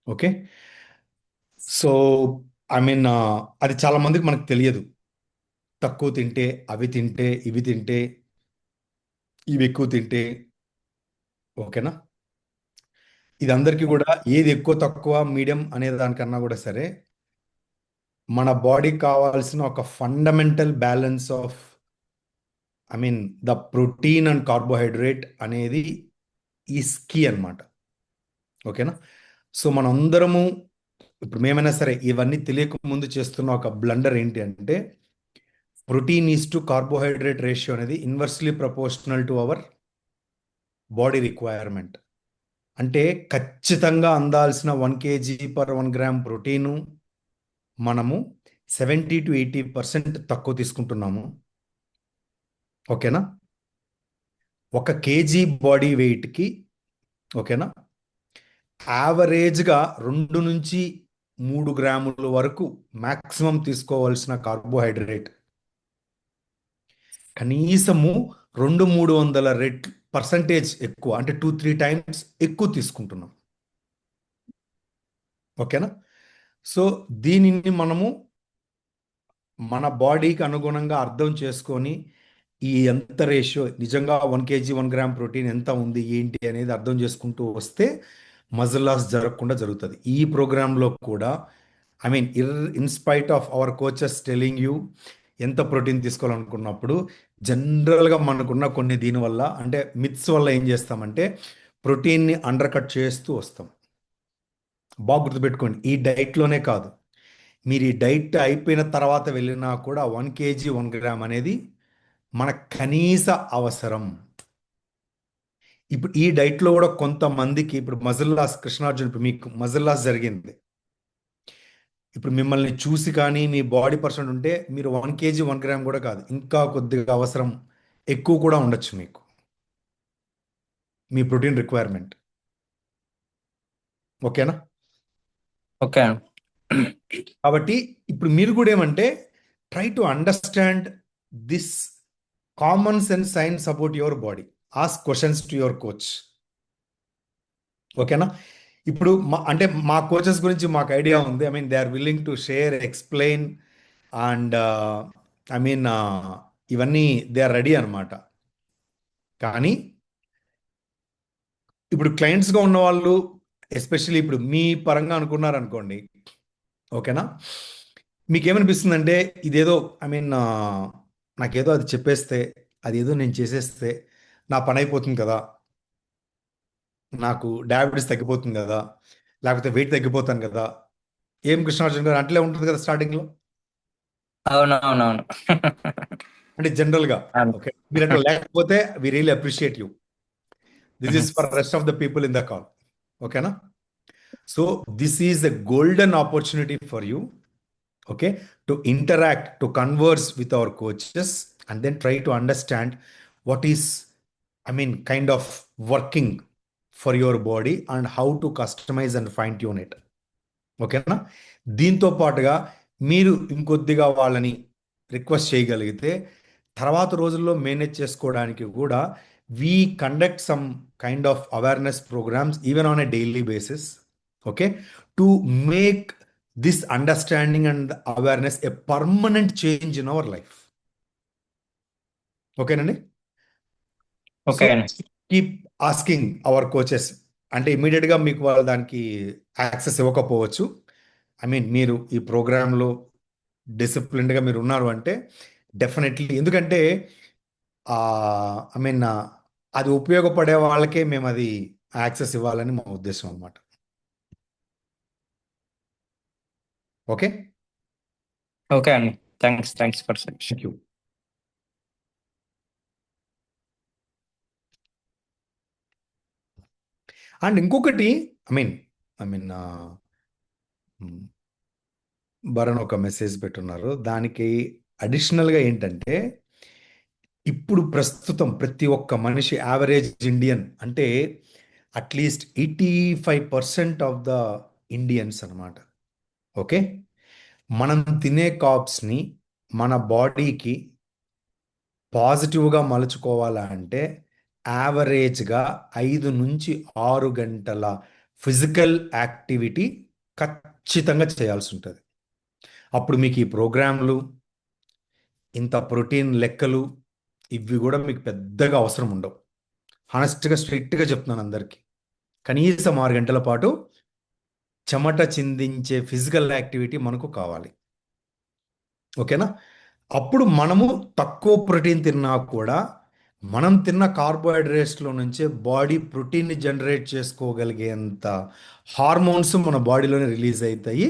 Okay. So అది చాలా మందికి మనకు తెలియదు. తక్కువ తింటే అవి తింటే ఇవి తింటే ఇవి ఎక్కువ తింటే, ఓకేనా. ఇది అందరికీ కూడా ఏది ఎక్కువ తక్కువ మీడియం అనే దానికన్నా కూడా సరే, మన బాడీకి కావాల్సిన ఒక fundamental balance of the protein and carbohydrate అనేది ఈస్ కీ అనమాట. ఓకేనా. సో మనందరము ఇప్పుడు మేమైనా సరే ఇవన్నీ తెలియక ముందు చేస్తున్న ఒక బ్లండర్ ఏంటి అంటే, protein is to carbohydrate ratio అనేది inversely proportional to our body requirement. అంటే ఖచ్చితంగా అందాల్సిన 1 kg/1 gram ప్రోటీను మనము 70 to 80% తక్కువ తీసుకుంటున్నాము. ఓకేనా. 1 kg బాడీ వెయిట్కి, ఓకేనా, యావరేజ్గా 2 నుంచి 3 గ్రాముల వరకు మాక్సిమం తీసుకోవాల్సిన కార్బోహైడ్రేట్ కనీసము 200-300 రెట్లు ఎక్కువ, అంటే 2-3 times ఎక్కువ తీసుకుంటున్నాం. ఓకేనా. సో దీనిని మనము మన బాడీకి అనుగుణంగా అర్థం చేసుకొని, ఈ ఎంత రేషియో నిజంగా 1 kg/1 gram ప్రోటీన్ ఎంత ఉంది ఏంటి అనేది అర్థం చేసుకుంటూ వస్తే మజిల్ లాస్ జరగకుండా జరుగుతుంది. ఈ ప్రోగ్రాంలో కూడా in spite of our coaches telling you ఎంత ప్రోటీన్ తీసుకోవాలనుకున్నప్పుడు, జనరల్గా మనకున్న కొన్ని దీనివల్ల అంటే మిత్స్ వల్ల ఏం చేస్తామంటే ప్రోటీన్ని అండర్ కట్ చేస్తూ వస్తాం. బాగా గుర్తుపెట్టుకోండి, ఈ డైట్లోనే కాదు, మీరు ఈ డైట్ అయిపోయిన తర్వాత వెళ్ళినా కూడా 1 kg/1 gram అనేది మన కనీస అవసరం. ఇప్పుడు ఈ డైట్లో కూడా కొంతమందికి ఇప్పుడు మజిల్ లాస్, కృష్ణార్జున్ ఇప్పుడు మీకు మజిల్ లాస్ జరిగింది, ఇప్పుడు మిమ్మల్ని చూసి కానీ మీ బాడీ పర్సెంట్ ఉంటే మీరు 1 kg/1 gram కూడా కాదు, ఇంకా కొద్దిగా అవసరం ఎక్కువ కూడా ఉండొచ్చు మీకు మీ ప్రోటీన్ రిక్వైర్మెంట్. ఓకేనా. ఓకే. కాబట్టి ఇప్పుడు మీరు కూడా ఏమంటే try to understand this common sense science about your body. Ask questions to your coach. ఓకేనా. ఇప్పుడు అంటే మా కోచెస్ గురించి మాకు ఐడియా ఉంది. They are willing to share, explain and I mean ఇవన్నీ దే ఆర్ రెడీ అనమాట. కానీ ఇప్పుడు క్లయింట్స్గా ఉన్న వాళ్ళు, ఎస్పెషల్లీ ఇప్పుడు మీ పరంగా అనుకున్నారనుకోండి, ఓకేనా, మీకేమనిపిస్తుందంటే ఇదేదో నాకేదో అది చెప్పేస్తే, అదేదో నేను చేసేస్తే నా పని అయిపోతుంది కదా, నాకు డయాబెటీస్ తగ్గిపోతుంది కదా, లేకపోతే వెయిట్ తగ్గిపోతాను కదా. ఏం కృష్ణార్జున్ గారు అట్లే ఉంటుంది కదా స్టార్టింగ్లో, అవునవునవును. అంటే జనరల్గా. అవును. ఓకే, మీరు అట్లా లేకపోతే we really appreciate you. This is for rest of the people in the call. ఓకేనా. So this is a golden opportunity for you, okay, to interact, to converse with our coaches, and then try to understand what is kind of working for your body and how to customize and fine tune it. ఓకేనా. దీంతో పాటుగా మీరు ఇంకొద్దిగా వాళ్ళని request చేయగలిగితే తర్వాత రోజుల్లో manage చేసుకోవడానికి కూడా we conduct some kind of awareness programmes even on a daily basis, okay, to make this understanding and awareness a permanent change in our life. ఓకేనండి. సో ఓకే అండి. Keep asking our coaches. అంటే ఇమీడియట్గా మీకు వాళ్ళు దానికి access ఇవ్వకపోవచ్చు. మీరు ఈ ప్రోగ్రాంలో డిసిప్లిన్డ్గా మీరు ఉన్నారు అంటే డెఫినెట్లీ, ఎందుకంటే ఐ మీన్ అది ఉపయోగపడే వాళ్ళకే మేము అది యాక్సెస్ ఇవ్వాలని మా ఉద్దేశం అనమాట. ఓకే. ఓకే అండి. Thanks for suggestion. Thank you. And ఇంకొకటి, I mean I mean Bharan ఒక మెసేజ్ పెట్టున్నారు, దానికి అడిషనల్గా ఏంటంటే ఇప్పుడు ప్రస్తుతం ప్రతి ఒక్క మనిషి యావరేజ్ ఇండియన్ అంటే అట్లీస్ట్ 85% ఆఫ్ ద ఇండియన్స్ అనమాట. ఓకే. మనం తినే కాప్స్ని మన బాడీకి పాజిటివ్గా మలుచుకోవాలంటే యావరేజ్గా 5 నుంచి 6 గంటల ఫిజికల్ యాక్టివిటీ ఖచ్చితంగా చేయాల్సి ఉంటుంది. అప్పుడు మీకు ఈ ప్రోగ్రాంలు, ఇంత ప్రోటీన్ లెక్కలు ఇవి కూడా మీకు పెద్దగా అవసరం ఉండవు. హానెస్ట్గా స్ట్రిక్ట్గా చెప్తున్నాను అందరికీ. కనీసం 6 గంటల పాటు చెమట చిందించే ఫిజికల్ యాక్టివిటీ మనకు కావాలి. ఓకేనా? అప్పుడు మనము తక్కువ ప్రోటీన్ తిన్నా కూడా మనం తిన్న కార్బోహైడ్రేట్స్లో నుంచే బాడీ ప్రోటీన్ని జనరేట్ చేసుకోగలిగేంత హార్మోన్స్ మన బాడీలోనే రిలీజ్ అవుతాయి,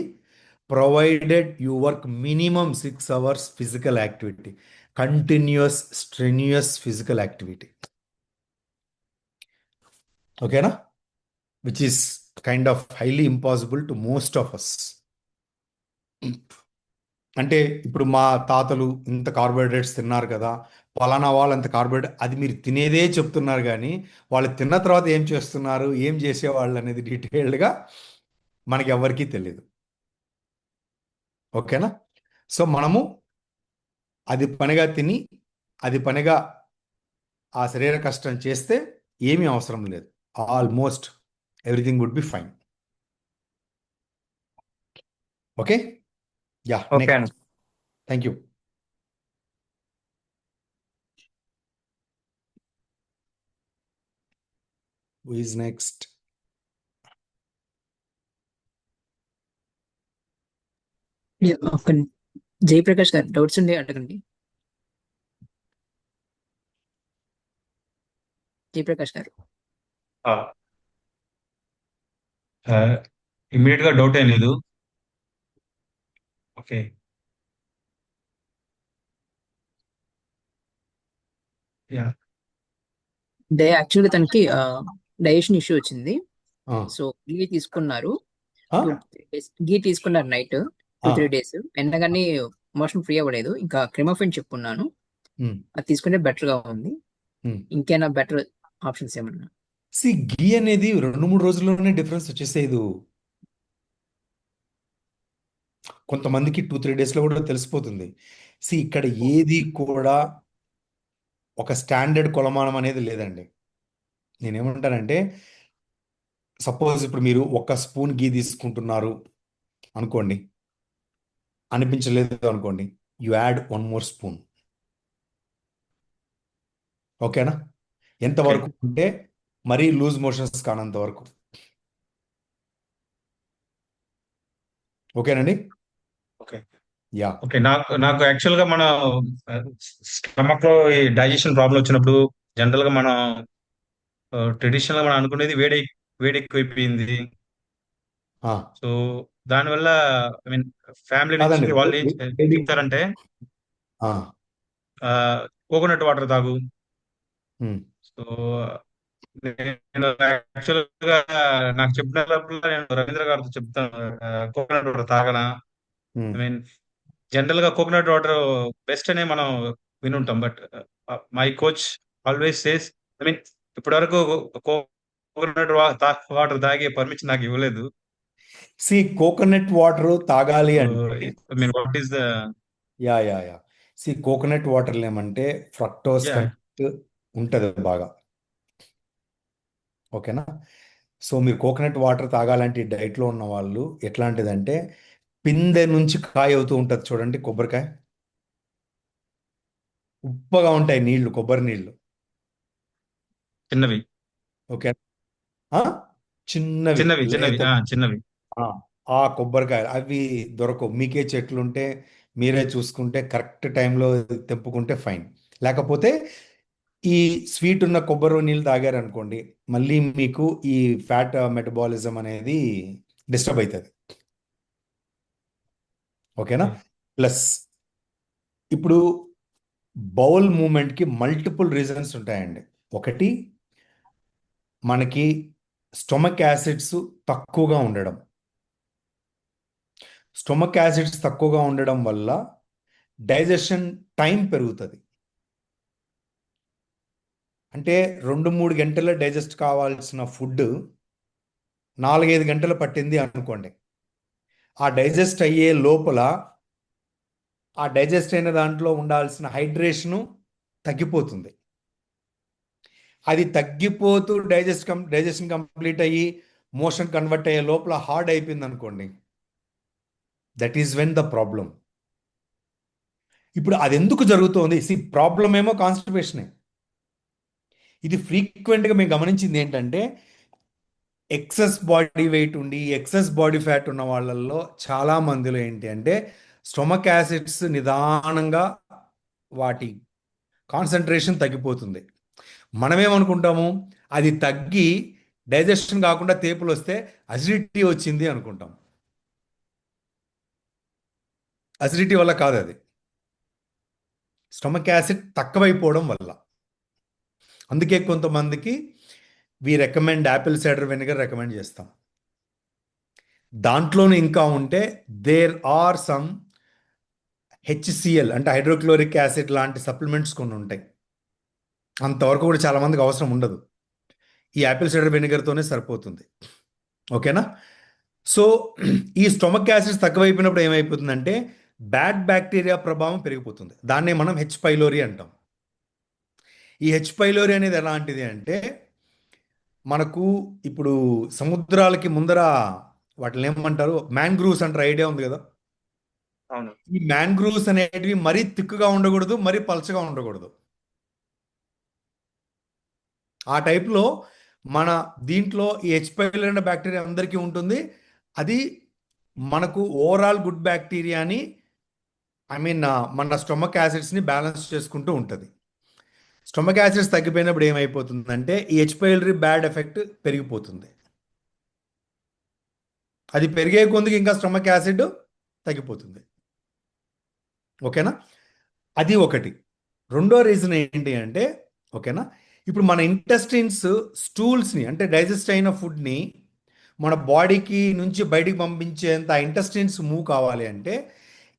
provided you work minimum 6 hours physical activity, continuous strenuous physical activity. ఓకేనా? Which is kind of highly impossible to most of us. అంటే ఇప్పుడు మా తాతలు ఇంత కార్బోహైడ్రేట్స్ తిన్నారు కదా, పలానా వాళ్ళు అంత కార్బోహైడ్రేట్, అది మీరు తినేదే చెప్తున్నారు కానీ వాళ్ళు తిన్న తర్వాత ఏం చేస్తున్నారు, ఏం చేసేవాళ్ళు అనేది డీటెయిల్డ్గా మనకి ఎవరికీ తెలియదు. ఓకేనా? సో మనము అది పనిగా తిని, అది పనిగా ఆ శరీర కష్టం చేస్తే ఏమీ అవసరం లేదు. Almost everything would be fine. Okay, ya, okay next. అండి. Thank you. Who is next? ఒక జయప్రకాష్ గారు డౌట్స్ ఉండే అడగండి. జయప్రకాష్ గారు. ఇమ్మీడియట్ గా డౌట్ ఏం లేదు. ఓకే. యా. యాక్చువల్గా తనకి డైజెషన్ ఇష్యూ వచ్చింది. ఆ, సో గీ తీసుకున్నారు. ఆ, 2-3 days గీ తీసుకున్నారు నైట్ ఆ, 2-3 days. ఎండగానే మోషన్ ఫ్రీ అవ్వలేదు. ఇంకా క్రిమోఫిన్ చెప్పుకున్నాను, ఉమ్, అది తీసుకుంటే బెటర్ గా ఉంది. ఉమ్. ఇంకేనా బెటర్ ఆప్షన్స్ ఏమన్నా? ఘీ అనేది 2-3 రోజుల్లోనే డిఫరెన్స్ వచ్చేసేది. కొంతమందికి 2-3 డేస్లో కూడా తెలిసిపోతుంది. ఇక్కడ ఏది కూడా ఒక స్టాండర్డ్ కొలమానం అనేది లేదండి. నేనేమంటానంటే, సపోజ్ ఇప్పుడు మీరు 1 స్పూన్ ఘీ తీసుకుంటున్నారు అనుకోండి, అనిపించలేదు అనుకోండి, యు యాడ్ 1 more స్పూన్. ఓకేనా? ఓకే. ఎంతవరకు అంటే మరీ లూజ్ మోషన్స్ కానంత వరకు. ఓకేనండి? ఓకే. యా. ఓకే. నాకు నాకు యాక్చువల్ గా మన స్టమక్ లో ఈ డైజెషన్ ప్రాబ్లం వచ్చినప్పుడు జనరల్ గా మనం ట్రెడిషనల్ గా మనం అనుకునేది వేడి ఎక్కువైపోయింది. ఆ, సో దానివల్ల ఐ మీన్ ఫ్యామిలీ కాదండి, నుంచి వాళ్ళు ఏం వేడి. చెప్తారంటే ఆ, కోకోనట్ వాటర్ తాగు. ఉమ్, సో నేను యాక్చువల్ గా నాకు చెప్పినప్పుడు నేను రవీంద్ర గారితో చెప్తాను, కోకోనట్ వాటర్ తాగనా. ఉమ్. ఐ మీన్ జనరల్ గా కోకోనట్ వాటర్ బెస్ట్ అనే మనం వినుంటాం. But my coach always says, I mean ఇప్పటి వరకు కోకోనట్ వాటర్ తాగే పర్మిషన్ నాకు ఇవ్వలేదు. కోకోనట్ వాటర్ తాగాలి సో అంటే, I mean what is the ya ya ya coconut water ఏమంటే ఫ్రక్టోస్ యా కంటెంట్ ఉంటుంది బాగా. ఓకేనా? సో మీరు కోకోనట్ వాటర్ తాగాలంటే ఈ డైట్లో ఉన్న వాళ్ళు ఎట్లాంటిదంటే, పిందె నుంచి కాయ అవుతూ ఉంటుంది చూడండి, కొబ్బరికాయ ఉప్పగా ఉంటాయి నీళ్లు, కొబ్బరి నీళ్లు. చిన్నవి ఓకే, ఆ? చిన్నవి చిన్నవి చిన్నవి లేత, చిన్నవి. ఆ ఆ కొబ్బరికాయలు అవి దొరకవు. మీకే చెట్లు ఉంటే మీరే చూసుకుంటే కరెక్ట్ టైంలో తెంపుకుంటే ఫైన్. లేకపోతే ఈ స్వీట్ ఉన్న కొబ్బరి నీళ్ళు తాగారనుకోండి, మళ్ళీ మీకు ఈ ఫ్యాట్ మెటబాలిజం అనేది డిస్టర్బ్ అవుతుంది. ఓకేనా? ఓకే. ప్లస్ ఇప్పుడు బౌల్ మూమెంట్కి మల్టిపుల్ రీజన్స్ ఉంటాయండి. ఒకటి, మనకి స్టొమక్ యాసిడ్స్ తక్కువగా ఉండడం. స్టొమక్ యాసిడ్స్ తక్కువగా ఉండడం వల్ల డైజెషన్ టైం పెరుగుతుంది. అంటే 2-3 గంటల్లో డైజెస్ట్ కావాల్సిన ఫుడ్ 4-5 గంటలు పట్టింది అనుకోండి. ఆ డైజెస్ట్ అయ్యే లోపల ఆ డైజెస్ట్ అయిన దాంట్లో ఉండాల్సిన హైడ్రేషను తగ్గిపోతుంది. అది తగ్గిపోతూ డైజెషన్ కంప్లీట్ అయ్యి మోషన్ కన్వర్ట్ అయ్యే లోపల హార్డ్ అయిపోయింది అనుకోండి, that is when the problem. ఇప్పుడు అది ఎందుకు జరుగుతోంది? ప్రాబ్లం ఏమో కాన్స్టిపేషనే. ఇది ఫ్రీక్వెంట్గా మేము గమనించింది ఏంటంటే, ఎక్సెస్ బాడీ వెయిట్ ఉండి ఎక్సెస్ బాడీ ఫ్యాట్ ఉన్న వాళ్ళల్లో చాలా మందిలో ఏంటి అంటే స్టొమక్ యాసిడ్స్ నిదానంగా వాటి కాన్సన్ట్రేషన్ తగ్గిపోతుంది. మనమేమనుకుంటాము, అది తగ్గి డైజెషన్ కాకుండా తేపులు వస్తే అసిడిటీ వచ్చింది అనుకుంటాం. అసిడిటీ వల్ల కాదు, అది స్టొమక్ యాసిడ్ తక్కువైపోవడం వల్ల. అందుకే కొంతమందికి recommend Apple cider vinegar recommend చేస్తాం. దాంట్లోనే ఇంకా ఉంటే దేర్ ఆర్ సమ్ HCl అంటే హైడ్రోక్లోరిక్ యాసిడ్ లాంటి సప్లిమెంట్స్ కొన్ని ఉంటాయి. అంతవరకు కూడా చాలా మందికి అవసరం ఉండదు. ఈ యాపిల్ సైడర్ వెనిగర్తోనే సరిపోతుంది. ఓకేనా? సో ఈ స్టొమక్ యాసిడ్స్ తక్కువైపోయినప్పుడు ఏమైపోతుందంటే బ్యాడ్ బ్యాక్టీరియా ప్రభావం పెరిగిపోతుంది. దాన్నే మనం H. పైలోరీ అంటాం. ఈ H. పైలోరీ అనేది ఎలాంటిది అంటే, మనకు ఇప్పుడు సముద్రాలకి ముందర వాటిని ఏమంటారు, మ్యాంగ్రూవ్స్ అంటారు, ఐడియా ఉంది కదా? అవును. ఈ మ్యాంగ్రూవ్స్ అనేటివి మరీ తిక్కుగా ఉండకూడదు, మరీ పలచగా ఉండకూడదు. ఆ టైప్లో మన దీంట్లో ఈ H. పైలోరీ అనే బ్యాక్టీరియా అందరికీ ఉంటుంది. అది మనకు ఓవరాల్ గుడ్ బ్యాక్టీరియాని మన స్టొమక్ యాసిడ్స్ని బ్యాలెన్స్ చేసుకుంటూ ఉంటుంది. స్టొమక్ యాసిడ్స్ తగ్గిపోయినప్పుడు ఏమైపోతుందంటే ఈ H. పైలోరీ బ్యాడ్ ఎఫెక్ట్ పెరిగిపోతుంది. అది పెరిగే కొద్దికి ఇంకా స్టొమక్ యాసిడ్ తగ్గిపోతుంది. ఓకేనా? అది ఒకటి. రెండో రీజన్ ఏంటి అంటే, ఓకేనా, ఇప్పుడు మన ఇంటెస్టిన్స్ స్టూల్స్ని అంటే డైజెస్ట్ అయిన ఫుడ్ని మన బాడీకి నుంచి బయటికి పంపించేంత ఇంటెస్టిన్స్ మూవ్ కావాలి అంటే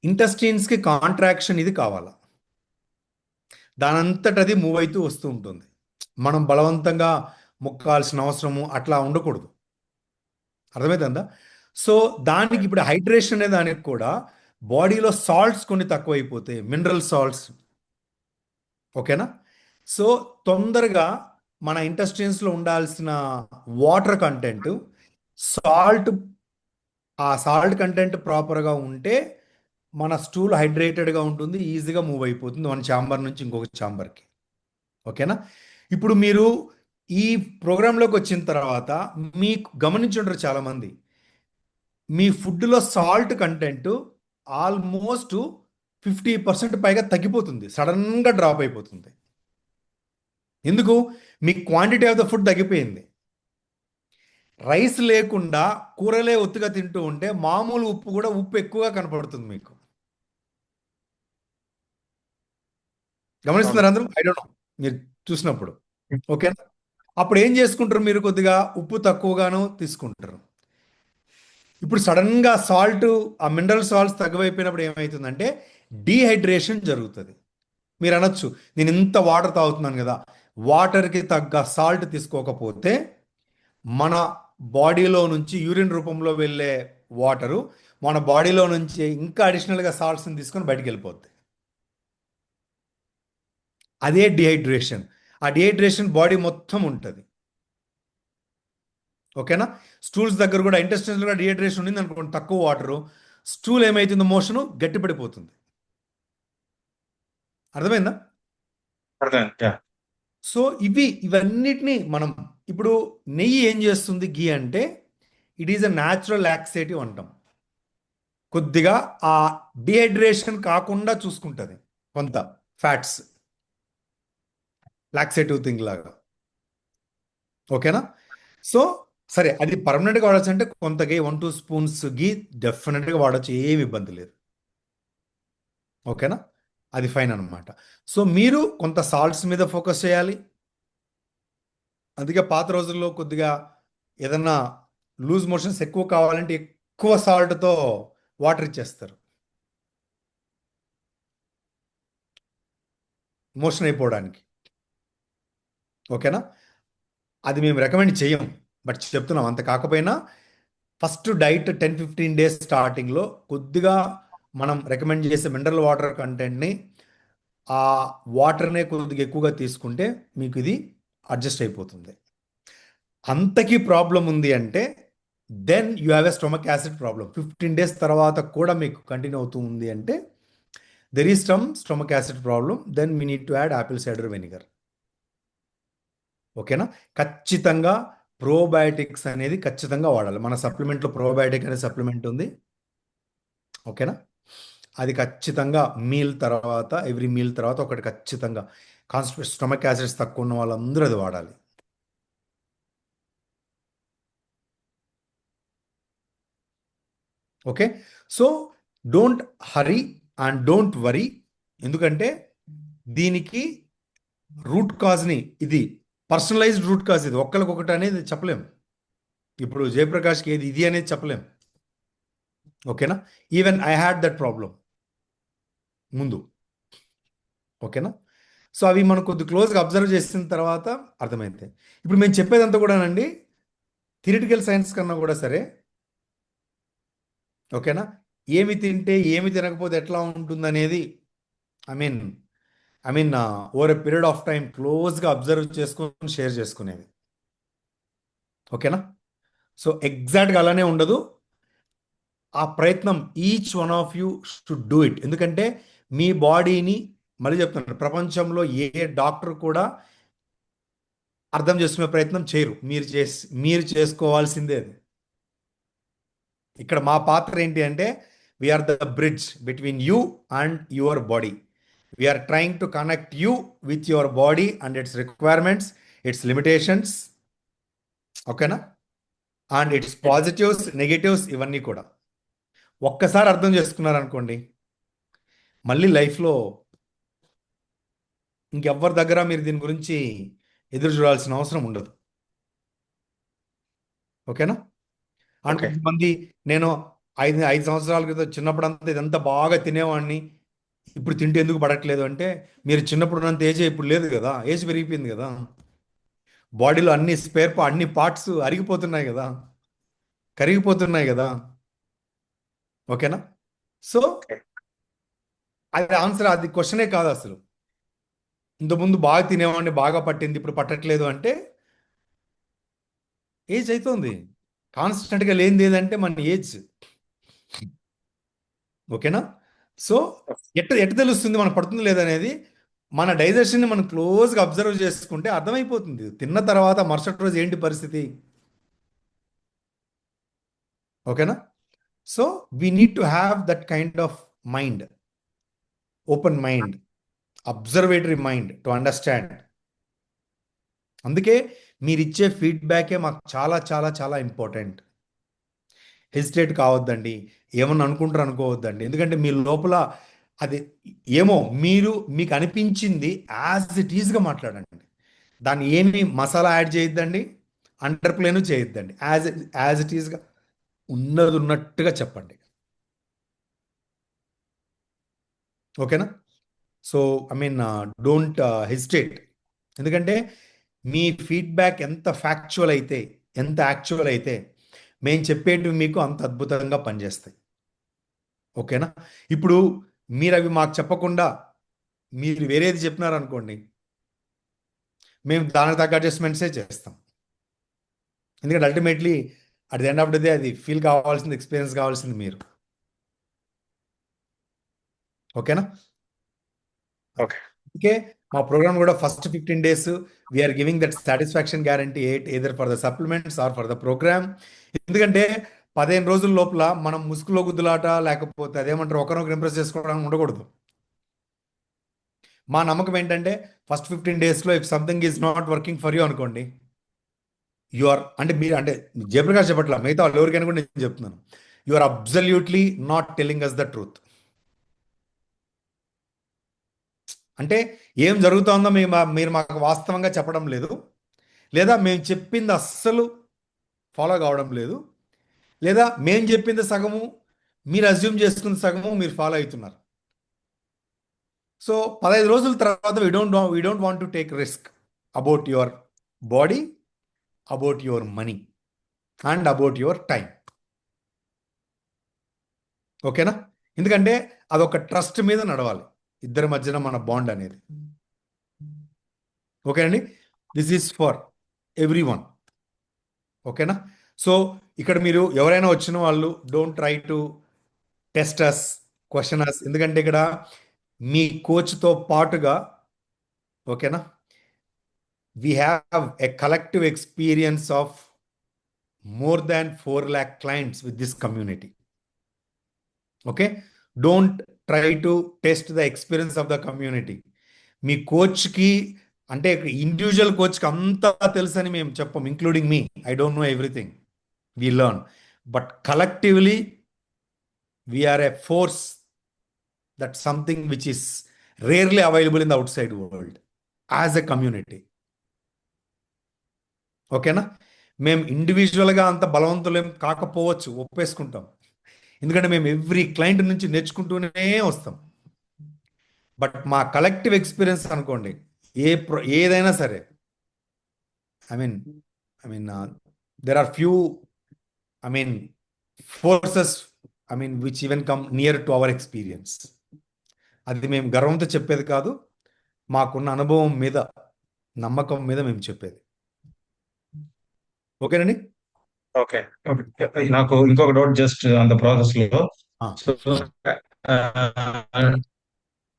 ఇంటెస్టిన్స్కి కాంట్రాక్షన్ ఇది కావాలి. దానంతట అది మూవ్ అవుతూ వస్తూ ఉంటుంది. మనం బలవంతంగా ముక్కాల్సిన అవసరము అట్లా ఉండకూడదు. అర్థమవుతుందా? సో దానికి ఇప్పుడు హైడ్రేషన్ అనే దానికి కూడా బాడీలో సాల్ట్స్ కొన్ని తక్కువైపోతాయి, మినరల్ సాల్ట్స్. ఓకేనా? సో తొందరగా మన ఇంటెస్టైన్స్లో ఉండాల్సిన వాటర్ కంటెంట్, సాల్ట్, ఆ సాల్ట్ కంటెంట్ ప్రాపర్గా ఉంటే మన స్టూల్ హైడ్రేటెడ్గా ఉంటుంది, ఈజీగా మూవ్ అయిపోతుంది మన ఛాంబర్ నుంచి ఇంకొక ఛాంబర్కి. ఓకేనా? ఇప్పుడు మీరు ఈ ప్రోగ్రాంలోకి వచ్చిన తర్వాత మీకు గమనించుంటారు చాలామంది, మీ ఫుడ్లో సాల్ట్ కంటెంట్ ఆల్మోస్ట్ 50% పైగా తగ్గిపోతుంది, సడన్గా డ్రాప్ అయిపోతుంది. ఎందుకు? Me quantity of the food తగ్గిపోయింది. రైస్ లేకుండా కూరలే ఒత్తుగా తింటూ ఉంటే మామూలు ఉప్పు కూడా ఉప్పు ఎక్కువగా కనపడుతుంది మీకు. గమనిస్తున్నారు అందరూ? ఐ డోంట్ నో మీరు చూసినప్పుడు. ఓకేనా? అప్పుడు ఏం చేసుకుంటారు మీరు? కొద్దిగా ఉప్పు తక్కువగాను తీసుకుంటారు. ఇప్పుడు సడన్గా సాల్ట్, ఆ మినరల్ సాల్ట్స్ తక్కువైపోయినప్పుడు ఏమవుతుందంటే డీహైడ్రేషన్ జరుగుతుంది. మీరు అనొచ్చు, నేను ఇంత వాటర్ తాగుతున్నాను కదా, వాటర్కి తగ్గ సాల్ట్ తీసుకోకపోతే మన బాడీలో నుంచి యూరిన్ రూపంలో వెళ్ళే వాటరు మన బాడీలో నుంచి ఇంకా అడిషనల్గా సాల్ట్స్ని తీసుకొని బయటికి వెళ్ళిపోద్ది. అదే డిహైడ్రేషన్. ఆ డిహైడ్రేషన్ బాడీ మొత్తం ఉంటుంది. ఓకేనా? స్టూల్స్ దగ్గర కూడా, ఇంటెస్టైన్స్లో కూడా డిహైడ్రేషన్ ఉండింది అనుకోండి, తక్కువ వాటరు, స్టూల్ ఏమవుతుందో మోషను గట్టిపడిపోతుంది. అర్థమైందా? అర్థమైంది. సో ఇవన్నిటిని మనం ఇప్పుడు నెయ్యి ఏం చేస్తుంది? గీ అంటే it is a natural laxative అంటాం. కొద్దిగా ఆ డిహైడ్రేషన్ కాకుండా చూసుకుంటుంది, కొంత ఫ్యాట్స్, లాక్సేటివ్ థింగ్ లాగా. ఓకేనా? సో సరే, అది పర్మనెంట్గా వాడచ్చు అంటే కొంత గీ 1-2 స్పూన్స్ గీ డెఫినెట్గా వాడచ్చు, ఏమి ఇబ్బంది లేదు. ఓకేనా? అది ఫైన్ అనమాట. సో మీరు కొంత సాల్ట్స్ మీద ఫోకస్ చేయాలి. అందుకే పాత రోజుల్లో కొద్దిగా ఏదన్నా లూజ్ మోషన్స్ ఎక్కువ కావాలంటే ఎక్కువ సాల్ట్తో వాటర్ ఇచ్చేస్తారు మోషన్ అయిపోవడానికి. ఓకేనా? అది మేము రికమెండ్ చేయం, బట్ చెప్తున్నాం. అంత కాకపోయినా ఫస్ట్ డైట్ 10-15 డేస్ స్టార్టింగ్లో కొద్దిగా మనం రికమెండ్ చేసే మినరల్ వాటర్ కంటెంట్ని, ఆ వాటర్నే కొద్దిగా ఎక్కువగా తీసుకుంటే మీకు ఇది అడ్జస్ట్ అయిపోతుంది. అంతకీ ప్రాబ్లం ఉంది అంటే then you have a stomach acid problem. 15 days తర్వాత కూడా మీకు కంటిన్యూ అవుతూ ఉంది అంటే there is some stomach acid problem. Then we need to add apple cider vinegar. ఓకేనా? ఖచ్చితంగా ప్రోబయాటిక్స్ అనేది ఖచ్చితంగా వాడాలి. మన సప్లిమెంట్లో ప్రోబయాటిక్ అనే సప్లిమెంట్ ఉంది. ఓకేనా? అది ఖచ్చితంగా ఎవ్రీ మీల్ తర్వాత ఒకటి ఖచ్చితంగా స్టొమక్ యాసిడ్స్ తక్కువ ఉన్న వాళ్ళందరూ అది వాడాలి. Okay, so don't hurry and don't worry. ఎందుకంటే దీనికి రూట్ కాజ్ని, ఇది పర్సనలైజ్డ్ రూట్ కాజ్, ఇది ఒక్కరికొకటి అనేది చెప్పలేం. ఇప్పుడు జయప్రకాష్కి ఏది ఇది అనేది చెప్పలేం. ఓకేనా? Even I had that problem ముందు. ఓకేనా? సో అవి మనం కొద్ది క్లోజ్గా అబ్జర్వ్ చేసిన తర్వాత అర్థమైంది. ఇప్పుడు మేము చెప్పేదంతా కూడానండి థియరిటికల్ సైన్స్ కన్నా కూడా సరే. ఓకేనా? ఏమి తింటే ఏమి తినకపోతే ఎట్లా ఉంటుందనేది I mean over a period of time క్లోజ్గా అబ్జర్వ్ చేసుకొని షేర్ చేసుకునేది. ఓకేనా? సో ఎగ్జాక్ట్గా అలానే ఉండదు. ఆ ప్రయత్నం each one of you should do it. ఎందుకంటే మీ బాడీని, మళ్ళీ చెప్తున్నాను, ప్రపంచంలో ఏ డాక్టర్ కూడా అర్థం చేసుకునే ప్రయత్నం చేయరు. మీరు చేసుకోవాల్సిందే అది. ఇక్కడ మా పాత్ర ఏంటి అంటే we're the bridge between you and your body. We're trying to connect you with your body and its requirements, its limitations. ఓకేనా? అండ్ ఇట్స్ పాజిటివ్స్, నెగటివ్స్, ఇవన్నీ కూడా ఒక్కసారి అర్థం చేసుకున్నారనుకోండి, మళ్ళీ లైఫ్లో ఇంకెవ్వరి దగ్గర మీరు దీని గురించి ఎదురు చూడాల్సిన అవసరం ఉండదు. ఓకేనా? And okay. కొంతమంది, నేను 5 సంవత్సరాల క్రితం చిన్నప్పుడు అంతా ఇదంతా బాగా తినేవాడిని, ఇప్పుడు తింటే ఎందుకు పడట్లేదు అంటే, మీరు చిన్నప్పుడు ఉన్నంత ఏజ్ ఇప్పుడు లేదు కదా, ఏజ్ పెరిగిపోయింది కదా, బాడీలో అన్ని పార్ట్స్ అరిగిపోతున్నాయి కదా, కరిగిపోతున్నాయి కదా. ఓకేనా? So okay. అది ఆన్సర్, అది క్వశ్చనే కాదు అసలు. ఇంతకుముందు బాగా తినేవాడిని, బాగా పట్టింది, ఇప్పుడు పట్టట్లేదు అంటే ఏజ్ అవుతుంది. కాన్స్టెంట్గా లేనిది ఏదంటే మన ఏజ్. ఓకేనా? సో ఎట్ట తెలుస్తుంది మనకు పడుతుంది లేదనేది, మన డైజెషన్ని మనం క్లోజ్గా అబ్జర్వ్ చేసుకుంటే అర్థమైపోతుంది. తిన్న తర్వాత మరుసటి రోజు ఏంటి పరిస్థితి. ఓకేనా? So we need to have that kind of mind, open mind, observatory mind to understand. అందుకే మీరు ఇచ్చే ఫీడ్బ్యాకే మాకు చాలా చాలా చాలా ఇంపార్టెంట్. హెసిటేట్ కావద్దండి, ఏమన్నా అనుకుంటారు అనుకోవద్దండి. ఎందుకంటే మీ లోపల అది ఏమో మీకు అనిపించింది యాజ్ ఇట్ ఈజ్గా మాట్లాడండి. దాన్ని ఏమి మసాలా యాడ్ చేయొద్దండి, అండర్ ప్లేను చేయొద్దండి. యాజ్ ఇట్ ఈజ్గా ఉన్నది ఉన్నట్టుగా చెప్పండి. ఓకేనా? So don't hesitate. ఎందుకంటే మీ ఫీడ్బ్యాక్ ఎంత ఫ్యాక్చువల్ అయితే, ఎంత యాక్చువల్ అయితే, మేము చెప్పేటివి మీకు అంత అద్భుతంగా పనిచేస్తాయి. ఓకేనా? ఇప్పుడు మీరు అవి మాకు చెప్పకుండా మీరు వేరేది చెప్పినారనుకోండి, మేము దానికి తగ్గ అడ్జస్ట్మెంట్సే చేస్తాం. ఎందుకంటే ultimately at the end of the day అది ఫీల్ కావాల్సింది, ఎక్స్పీరియన్స్ కావాల్సింది మీరు. ఓకేనా? ఓకే. ఓకే, మా ప్రోగ్రామ్ కూడా first 15 days we're giving that satisfaction guarantee either for the supplements or for the programme. ఎందుకంటే 15 రోజుల లోపల మనం ముసుగులో గుద్దులాట, లేకపోతే అదేమంటారు ఒకరినొకరు ఇంప్రెస్ చేసుకోవడానికి ఉండకూడదు. మా నమ్మకం ఏంటంటే ఫస్ట్ 15 daysలో if something is not working for you అనుకోండి, మీరు అంటే జయప్రకాష్ చెప్పట్ల, మిగతా వాళ్ళు ఎవరికైనా కూడా నేను చెప్తున్నాను, you are absolutely not telling us the truth. అంటే ఏం జరుగుతుందో మీరు మాకు వాస్తవంగా చెప్పడం లేదు, లేదా మేము చెప్పింది అస్సలు ఫాలో కావడం లేదు, లేదా మేము చెప్పింది సగము, మీరు అజ్యూమ్ చేసుకున్న సగము మీరు ఫాలో అవుతున్నారు. సో 15 రోజుల తర్వాత we don't want to take risk about your body, about your money and about your time. ఓకేనా? ఎందుకంటే అదొక ట్రస్ట్ మీద నడవాలి, ఇద్దరి మధ్యన మన బాండ్ అనేది. ఓకేనండి? This is for everyone. ఓకేనా? సో ఇక్కడ మీరు ఎవరైనా వచ్చిన వాళ్ళు don't try to test us, question us, ఎందుకంటే ఇక్కడ మీ కోచ్తో పాటుగా, ఓకేనా, we have a collective experience of more than 4 lakh clients with this community. Okay, don't try to test the experience of the community. మీ కోచ్కి అంటే ఇండివిజువల్ కోచ్కి అంతా తెలుసని మేము చెప్పం, including me. I don't know everything, we learn, but collectively we're a force, that something which is rarely available in the outside world as a community. ఓకేనా, మేము ఇండివిజువల్గా అంత బలవంతులేం కాకపోవచ్చు, ఒప్పేసుకుంటాం, ఎందుకంటే మేము ఎవ్రీ క్లయింట్ నుంచి నేర్చుకుంటూనే వస్తాం. బట్ మా కలెక్టివ్ ఎక్స్పీరియన్స్ అనుకోండి, ఏదైనా సరే, I mean there are few forces which even come near to our experience. అది మేము గర్వంతో చెప్పేది కాదు, మాకున్న అనుభవం మీద, నమ్మకం మీద మేము చెప్పేది. ఓకేనండి. ఓకే. నాకు ఇంకొక doubt just on the process లో. సో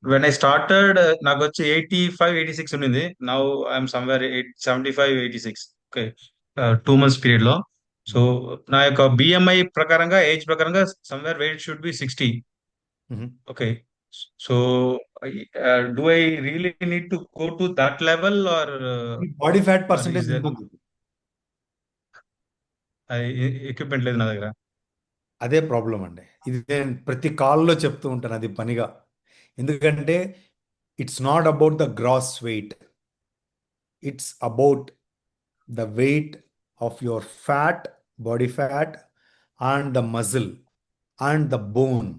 వెన్ ఐ స్టార్టెడ్ నాకు వచ్చి 85-86 ఉండింది. Now I'm somewhere 75-86. Okay, 2 months period లో. సో నా యొక్క బిఎంఐ ప్రకారంగా, ఏజ్ ప్రకారంగా somewhere weight should be 60. Okay, so do I really need to go to that level or body fat percentage ఉంటుంది, equipment లేదు నా దగ్గర. అదే ప్రాబ్లం అండి. ఇది నేను ప్రతి కాల్లో చెప్తూ ఉంటాను, అది పనిగా. ఎందుకంటే it's not about the gross weight, it's about the weight of your fat, body fat and the muscle and the bone.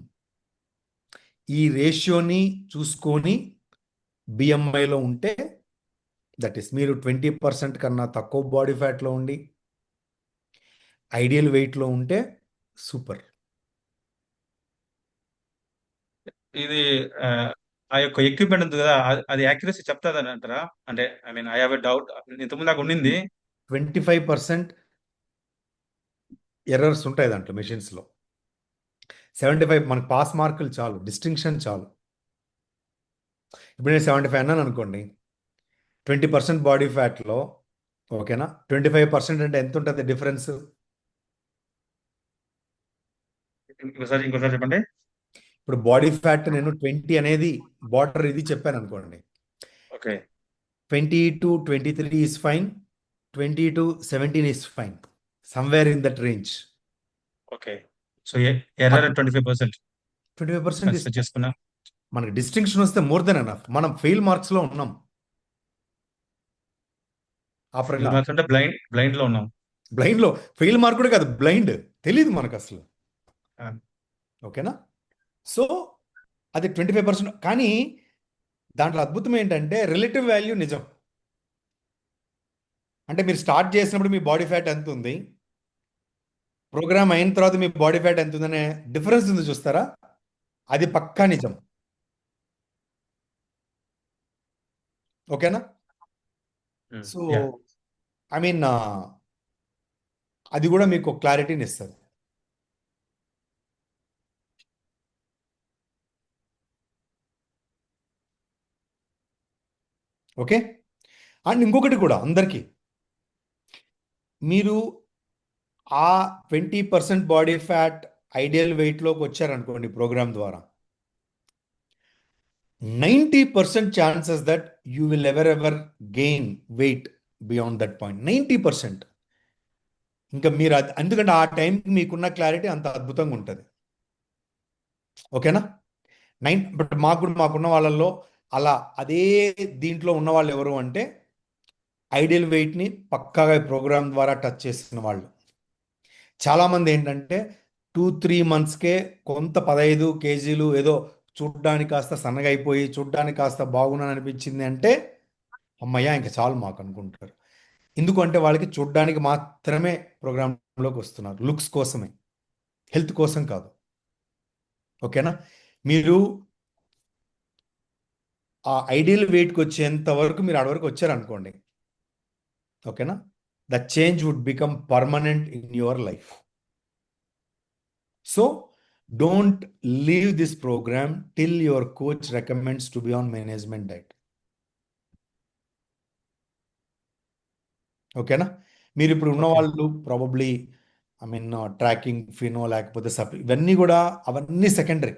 ఈ రేషియోని చూసుకొని బిఎంఐలో ఉంటే, దట్ ఈస్ మీరు 20% కన్నా తక్కువ బాడీ ఫ్యాట్లో ఉండి ఐడియల్ వెయిట్లో ఉంటే సూపర్. ఇది ఆ యొక్క ఎక్విప్మెంట్ ఉంది కదా, అది యాక్యురసీ చెప్తాదని అంటారా? అంటే ఐ హావ్ ఎ డౌట్. ఇంతకుముందు నాకు ఉండింది. 25% ఎర్రర్స్ ఉంటాయి దాంట్లో, మెషిన్స్లో. 75 మనకు పాస్ మార్కులు చాలు, డిస్టింక్షన్ చాలు. ఇప్పుడు నేను 75 అన్నాను అనుకోండి, 20% బాడీ ఫ్యాట్లో, ఓకేనా, 25% అంటే ఎంత ఉంటుంది డిఫరెన్స్? ఇంకోసారి చెప్పండి. ఇప్పుడు బాడీ ఫ్యాట్ నేను 20 అనేది బార్డర్ ఇది చెప్పాను అనుకోండి, okay, 20-23 is fine, 20-17 is fine, somewhere in that range. Okay, so error 25%. 25% చేసుకున్నా. మనకి డిస్టింక్షన్ వస్తే మోర్ దెన్ ఎనఫ్. మనం ఫెయిల్ మార్క్స్లో ఉన్నాం, ఆ ప్రకారం అంటే బ్లైండ్ లో ఉన్నాం. బ్లైండ్లో ఫెయిల్ మార్క్ కూడా కాదు, బ్లైండ్, తెలియదు మనకు అసలు. ఓకేనా, సో అది 25%. కానీ దాంట్లో అద్భుతం ఏంటంటే రిలేటివ్ వాల్యూ నిజం. అంటే మీరు స్టార్ట్ చేసినప్పుడు మీ బాడీ ఫ్యాట్ ఎంత ఉంది, ప్రోగ్రామ్ అయిన తర్వాత మీ బాడీ ఫ్యాట్ ఎంత ఉందనే డిఫరెన్స్ ఉంది, చూస్తారా? అది పక్కా నిజం. ఓకేనా, సో అది కూడా మీకు క్లారిటీని ఇస్తుంది. ఓకే, అండ్ ఇంకొకటి కూడా అందరికీ, మీరు ఆ 20% బాడీ ఫ్యాట్ ఐడియల్ వెయిట్లోకి వచ్చారనుకోండి ప్రోగ్రామ్ ద్వారా, 90% chances that you will ever gain weight beyond that point. 90%. ఇంకా మీరు ఎందుకంటే ఆ టైంకి మీకున్న క్లారిటీ అంత అద్భుతంగా ఉంటుంది. ఓకేనా, బట్ మాకున్న వాళ్ళల్లో అలా అదే దీంట్లో ఉన్న వాళ్ళు ఎవరు అంటే ఐడియల్ వెయిట్ని పక్కాగా ప్రోగ్రామ్ ద్వారా టచ్ చేసిన వాళ్ళు. చాలామంది ఏంటంటే 2-3 monthsకే కొంత 15 kgs ఏదో చూడ్డానికి కాస్త సన్నగా అయిపోయి, చూడ్డానికి కాస్త బాగున్నాను అనిపించింది అంటే, అమ్మయ్య ఇంకా చాలు మాకు అనుకుంటారు. ఎందుకంటే వాళ్ళకి చూడ్డానికి మాత్రమే ప్రోగ్రాంలోకి వస్తున్నారు, లుక్స్ కోసమే, హెల్త్ కోసం కాదు. ఓకేనా, మీరు ఆ ఐడియల్ వెయిట్కి వచ్చేంత వరకు మీరు ఆడ వరకు వచ్చారనుకోండి, ఓకేనా, the change would become permanent in your life. So don't leave this program till your coach recommends to be on management diet. ఓకేనా? మీరు ఇప్పుడు ఉన్న ఓకే. వాళ్ళు ప్రాబబ్లీ ట్రాకింగ్ ఫినో లేకపోతే ఇవన్నీ కూడా అవన్నీ సెకండరీ.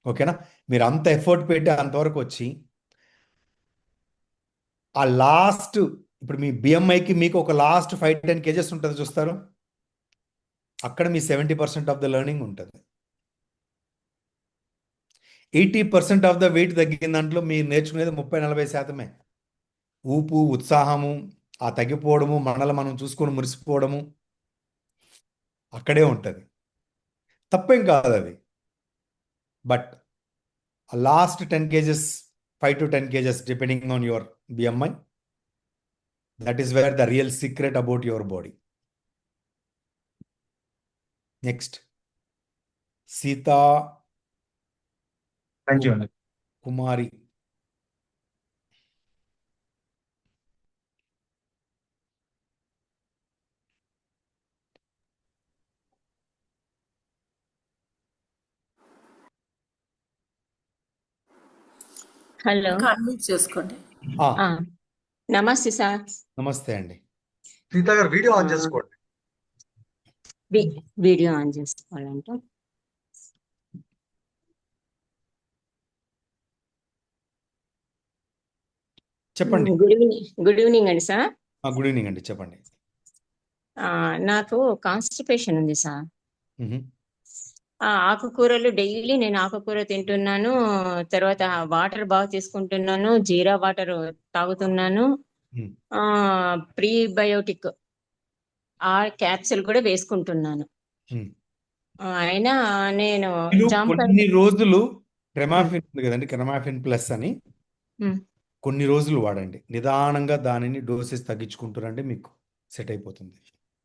ఓకేనా? మీరు అంత ఎఫర్ట్ పెట్టి అంతవరకు వచ్చి ఆ లాస్ట్ ఇప్పుడు మీ బిఎంఐకి మీకు ఒక లాస్ట్ 5-10 kgs ఉంటుంది చూస్తారు, అక్కడ మీ 70% ఆఫ్ ద లెర్నింగ్ ఉంటుంది. 80% ఆఫ్ ద వెయిట్ తగ్గిన దాంట్లో మీరు నేర్చుకునేది 30-40%. ఊపు, ఉత్సాహము, ఆ తగ్గిపోవడము, మనల్ని మనం చూసుకొని మురిసిపోవడము అక్కడే ఉంటుంది. తప్పేం కాదు అది. But last 10 kgs, 5 to 10 kgs depending on your BMI, that is where the real secret about your body. Next, Sita thank you అండి. Kumari. హలో కాన్ఫరెన్స్ చేసుకోండి. ఆ, ఆ, నమస్తే సార్. నమస్తే అండి. సీతా గారు వీడియో ఆన్ ఆ, చేసుకోండి. వీడియో ఆన్ చేసుకోవాలంట. చెప్పండి. గుడ్ ఈవినింగ్ అండి సార్. గుడ్ ఈవినింగ్ అండి, చెప్పండి. నాకు కాన్స్టిపేషన్ ఉంది సార్. మ్హూ. ఆకుకూరలు డైలీ నేను ఆకుకూర తింటున్నాను, తర్వాత వాటర్ బాగా తీసుకుంటున్నాను, జీరా వాటర్ తాగుతున్నాను, మ్. ప్రీబయోటిక్ ఆ క్యాప్సిల్ కూడా వేసుకుంటున్నాను. మ్. అయినా నేను మీరు జామకాయ కొన్ని రోజులు క్రెమాఫిన్ ఉంది కదండి, క్రెమాఫిన్ ప్లస్ అని మ్, కొన్ని రోజులు వాడండి. నిదానంగా దానిని డోసెస్ తగ్గించుకుంటారంటే మీకు సెట్ అయిపోతుంది.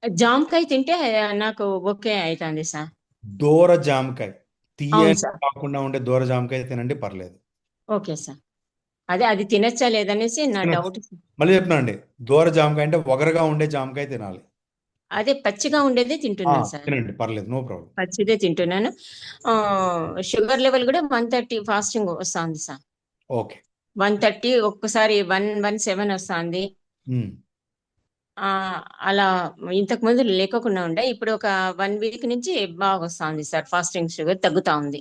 జామకాయ తింటే నాకు ఓకే అవుతుంది సార్. దూర జామకాయ, అవును తీయని సార్. కాకుండా ఉండే దూర జామకాయ తినండి, పర్లేదు. Okay sir. అదే అది తినచ్చా లేదనేసి నా తినొచ్చు. డౌట్. మళ్ళీ చెప్తున్నానండి, దూర జామకాయ అంటే ఒగరగా ఉండే జామకాయ తినాలి. అదే పచ్చిగా ఉండేదే తింటున్నాను సార్. తినండి, పర్లేదు, నో ప్రాబ్లం. పచ్చిదే తింటున్నాను. షుగర్ లెవెల్ కూడా 130 ఫాస్టింగ్ వస్తుంది సార్. ఓకే. 130 ఒక్కసారి 117 వస్తుంది. మ్. అలా ఇంతకు ముందు లేకోకుండా ఉండే, ఇప్పుడు ఒక 1 వీక్ నుంచి బాగా వస్తుంది సార్. ఫాస్టింగ్ షుగర్ తగ్గుతా ఉంది.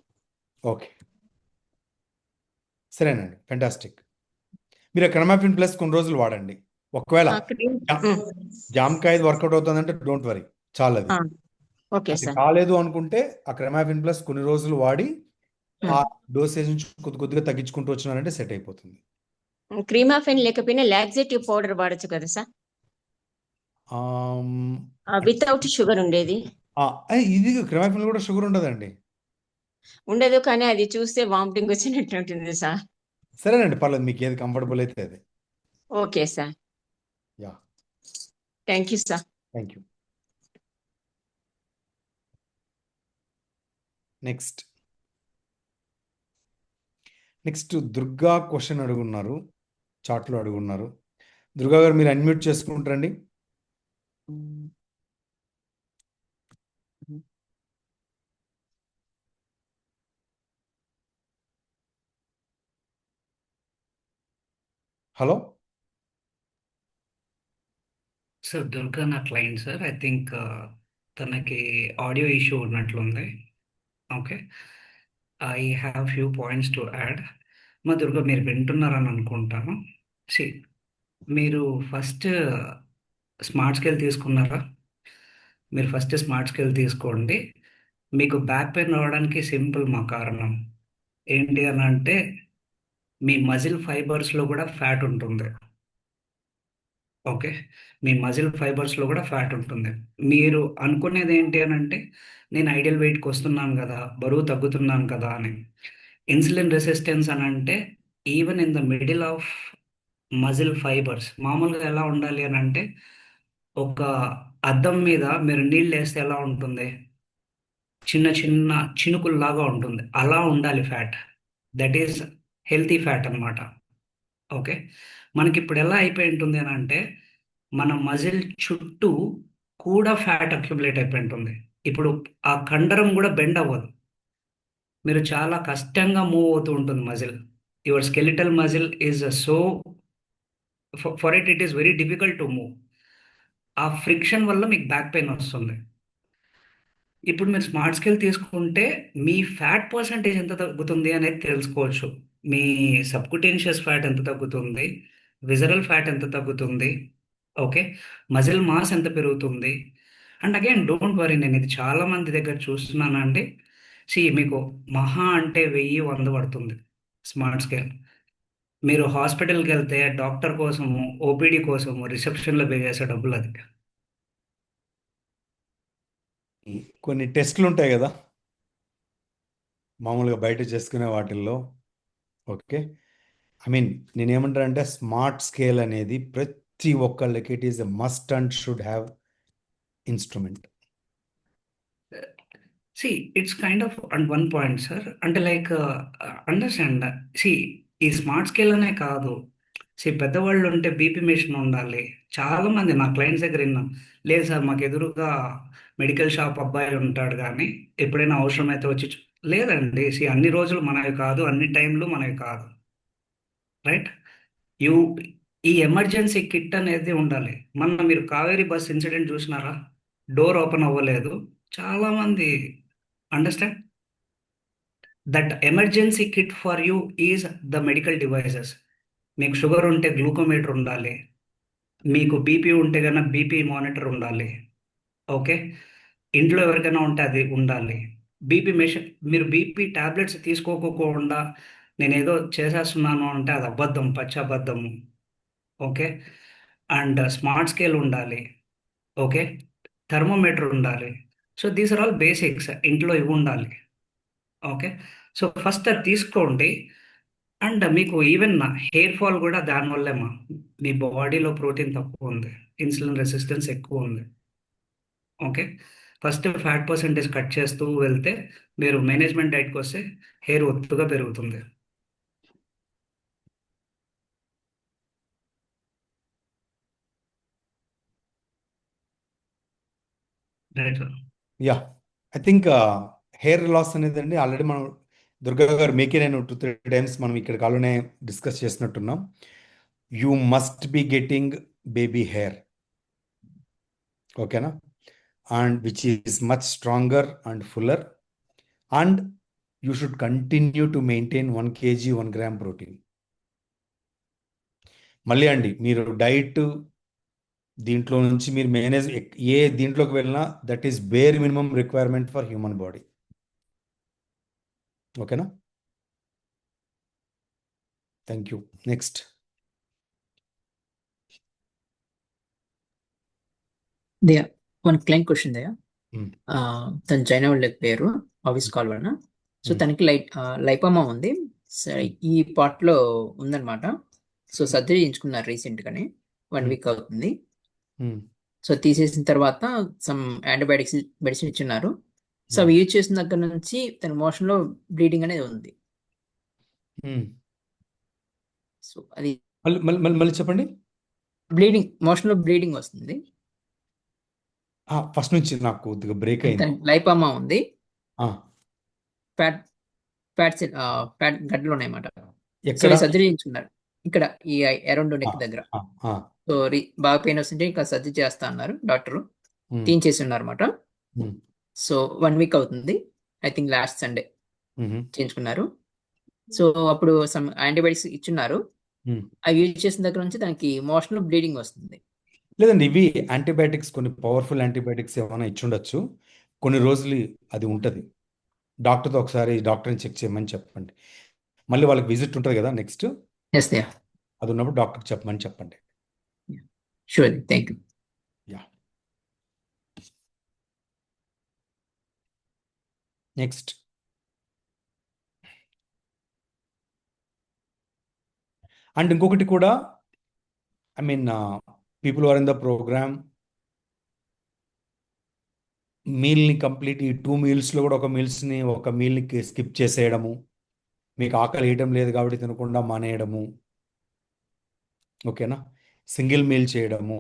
ఓకే, సరేనండి, ఫెంటాస్టిక్. మీరు క్రమాఫిన్ ప్లస్ కొన్ని రోజులు వాడండి. ఒకవేళ క్రీమ్. జామకాయ వర్కౌట్ అవుతుందంటే డోంట్ వరీ, చాలు. అది ఓకే అది సార్. కాలేదు అనుకుంటే ఆ క్రమాఫిన్ ప్లస్ కొన్ని రోజులు వాడి ఆ డోసేజ్ నుంచి కొద్దిగా తగ్గించుకుంటూ వచ్చినారంటే సెట్ అయిపోతుంది. క్రీమాఫెన్ లేకపోయినా లాక్సేటివ్ పౌడర్ వాడచ్చు కదా సార్, ఆమ్, వితౌట్ షుగర్ ఉండేది. ఇది క్రమాఫిన్ కూడా షుగర్ ఉండదండి. ఉండదు, కానీ అది చూస్తే వామిటింగ్ వచ్చినట్టు ఉంటుంది సార్. సరేనండి, పర్లేదు, మీకు ఏది కంఫర్టబుల్ అయితే అది. Okay sir. Ya, thank you sir. Thank you. Next Durga question అడుగున్నారు, చాట్లో అడుగున్నారు. దుర్గా గారు మీరు అన్మ్యూట్ చేసుకుంటారండి. హలో సార్, దుర్గా నా క్లయింట్ సార్. ఐ థింక్ తనకి ఆడియో ఇష్యూ ఉన్నట్లుంది. Okay, I have few points to add. మా దుర్గా, మీరు వింటున్నారని అనుకుంటాను. సి, మీరు ఫస్ట్ స్మార్ట్ స్కేల్ తీసుకున్నారా? మీరు ఫస్ట్ స్మార్ట్ స్కేల్ తీసుకోండి. మీకు బ్యాక్ పెయిన్ రావడానికి సింపుల్ మా కారణం ఏంటి అని అంటే, మీ మజిల్ ఫైబర్స్లో కూడా ఫ్యాట్ ఉంటుంది. ఓకే, మీ మజిల్ ఫైబర్స్లో కూడా ఫ్యాట్ ఉంటుంది. మీరు అనుకునేది ఏంటి అని అంటే, నేను ఐడియల్ వెయిట్కి వస్తున్నాను కదా, బరువు తగ్గుతున్నాను కదా అని. ఇన్సులిన్ రెసిస్టెన్స్ అని అంటే, even in the middle of muscle fibres మామూలుగా ఎలా ఉండాలి అని అంటే, ఒక అద్దం మీద మీరు నీళ్ళు వేస్తే ఎలా ఉంటుంది, చిన్న చిన్న చినుకుల్లాగా ఉంటుంది. అలా ఉండాలి fat. That is healthy fat అన్నమాట. ఓకే, మనకి ఇప్పుడు ఎలా అయిపోయి ఉంటుంది అని అంటే, మన మజిల్ చుట్టూ కూడా ఫ్యాట్ అక్యుములేట్ అయిపోయి ఉంటుంది. ఇప్పుడు ఆ కండరం కూడా బెండ్ అవ్వదు. మీరు చాలా కష్టంగా మూవ్ అవుతూ ఉంటుంది muscle. Your skeletal muscle is so for it is very difficult to move. ఆ ఫ్రిక్షన్ వల్ల మీకు బ్యాక్ పెయిన్ వస్తుంది. ఇప్పుడు మీరు స్మార్ట్ స్కేల్ తీసుకుంటే మీ ఫ్యాట్ పర్సంటేజ్ ఎంత తగ్గుతుంది అనేది తెలుసుకోవచ్చు. మీ సబ్కుటేనియస్ ఫ్యాట్ ఎంత తగ్గుతుంది, విజరల్ ఫ్యాట్ ఎంత తగ్గుతుంది, ఓకే, మజిల్ మాస్ ఎంత పెరుగుతుంది. అండ్ అగైన్ డోంట్ వరీ, నేను ఇది చాలా మంది దగ్గర చూస్తున్నానండి. మీకు మహా అంటే 1000-100 పడుతుంది స్మార్ట్ స్కేల్. మీరు హాస్పిటల్కి వెళ్తే డాక్టర్ కోసము, ఓపీడీ కోసము రిసెప్షన్లో పే చేసే డబ్బులు అది. కొన్ని టెస్ట్లు ఉంటాయి కదా మామూలుగా బయట చేసుకునే వాటిల్లో. ఓకే, ఐ మీన్ నేనేమంటానంటే స్మార్ట్ స్కేల్ అనేది ప్రతి ఒక్కళ్ళకి it is a must and should have instrument. It's kind of and one point sir, అంటే లైక్ అండర్స్టాండ్. ఈ స్మార్ట్ స్కేల్ అనే కాదు. పెద్దవాళ్ళు ఉంటే బీపీ మెషిన్ ఉండాలి. చాలా మంది నా క్లయింట్స్ దగ్గర విన్నాం, లేదు సార్ మాకు ఎదురుగా మెడికల్ షాప్ అబ్బాయి ఉంటాడు కానీ ఎప్పుడైనా అవసరమైతే వచ్చి లేదండి. అన్ని రోజులు మనవి కాదు, అన్ని టైంలు మనవి కాదు, రైట్? యూ ఈ ఎమర్జెన్సీ కిట్ అనేది ఉండాలి. మొన్న మీరు కావేరీ బస్ ఇన్సిడెంట్ చూసినారా? డోర్ ఓపెన్ అవ్వలేదు, చాలా మంది. Understand that emergency kit for you is the medical devices. మీకు షుగర్ ఉంటే గ్లూకోమీటర్ ఉండాలి, మీకు బీపీ ఉంటే కన్నా బీపీ మానిటర్ ఉండాలి, ఓకే, ఇంట్లో ఎవరికైనా ఉంటే అది ఉండాలి. బీపీ మెషిన్, మీరు బీపీ టాబ్లెట్స్ తీసుకోకుండా నేను ఏదో చేసేస్తున్నాను అంటే అది అబద్ధం, పచ్చి అబద్ధము, ఓకే. అండ్ స్మార్ట్ స్కేల్ ఉండాలి, ఓకే, థర్మోమీటర్ ఉండాలి. దీస్ ఆర్ ఆల్ బేసిక్స్, ఇంట్లో ఇవి ఉండాలి, ఓకే. ఫస్ట్ అది తీసుకోండి. అండ్ మీకు ఈవెన్ హెయిర్ ఫాల్ కూడా దానివల్లేమా, మీ బాడీలో ప్రోటీన్ తక్కువ ఉంది, ఇన్సులిన్ రెసిస్టెన్స్ ఎక్కువ ఉంది, okay. First fat percentage cut చేస్తూ వెళ్తే మీరు మేనేజ్మెంట్ డైట్కి వస్తే హెయిర్ ఒత్తుగా పెరుగుతుంది. Right sir. Yeah, I think hair loss అనేది అండి ఆల్రెడీ మనం దుర్గా గారు మీకే నేను 2-3 టైమ్స్ మనం ఇక్కడ కాలునే డిస్కస్ చేసినట్టున్నాం. You must be getting baby hair, ఓకేనా, and which is much stronger and fuller, and you should continue to maintain 1 kg 1 gram protein. మళ్ళీ అండి మీరు డైట్ దీంట్లో నుంచి మీరు మేనేజ్ ఏ దీంట్లోకి వెళ్ళినా that is bare minimum requirement for human body, ఓకేనా. Thank you. Next. Daya one client question Daya. Hmm. తన చైనా వాళ్ళ పేరు ఆఫీస్ కాల్ వలన. సో తనకి లైపోమా ఉంది. సరే ఈ పార్ట్ లో ఉందన్నమాట. సో సర్జరీ చేయించుకున్నారు రీసెంట్ గానే, 1 week అవుతుంది. సో తీసేసిన తర్వాత సమ్ యాంటీబయాటిక్స్ మెడిసిన్ ఇచ్చిన్నారు. సో అవి యూజ్ చేసిన దగ్గర నుంచి తన మోషన్ లో బ్లీడింగ్ అనేది ఉంది. సో అది మళ్ళీ చెప్పండి. మోషన్ లో బ్లీడింగ్ వస్తుంది. ఫస్ట్ నుంచి నాకు కొద్దిగా బ్రేక్ అయింది. లైపోమా ఉంది. ఆ, ఫ్యాట్ గడ్డలు ఉన్నాయన్నమాట. సో ఎక్కడ? సర్జరీ చేయించుకున్నారు ఇక్కడ ఈ అరౌండ్ నెక్ దగ్గర. ఆ, ఆ, సో బాగా పెయిన్ వస్తుంటే ఇంకా సర్జరీ చేస్తా అన్నారు డాక్టర్. ఉమ్, తీయించేసి ఉన్నారు అనమాట. ఉమ్, సో 1 week అవుతుంది. ఐ థింక్ లాస్ట్ సండే ఉమ్, చేయించుకున్నారు. సో అప్పుడు సమ్ యాంటీబయాటిక్స్ ఇచ్చున్నారు. ఉమ్. అవి యూజ్ చేసిన దగ్గర నుంచి దానికి మోషన్ లో బ్లీడింగ్ వస్తుంది. లేదండి, ఇవి యాంటీబయాటిక్స్, కొన్ని పవర్ఫుల్ యాంటీబయాటిక్స్ ఏమైనా ఇచ్చుండొచ్చు. కొన్ని రోజులు అది ఉంటుంది. డాక్టర్తో ఒకసారి డాక్టర్ని చెక్ చేయమని చెప్పండి. మళ్ళీ వాళ్ళకి విజిట్ ఉంటుంది కదా నెక్స్ట్, ఎస్ దయా, అది ఉన్నప్పుడు డాక్టర్ చెప్పమని చెప్పండి. Sure, thank you. Ya, next. And ఇంకొకటి కూడా, I mean people are in the program, మీల్ని కంప్లీట్, ఈ 2 mealsలో కూడా ఒక మీల్ని స్కిప్ చేసేయడము, మీకు ఆకలి వేయడం లేదు కాబట్టి తినకుండా మానేయడము, ఓకేనా, సింగిల్ మీల్ చేయడము.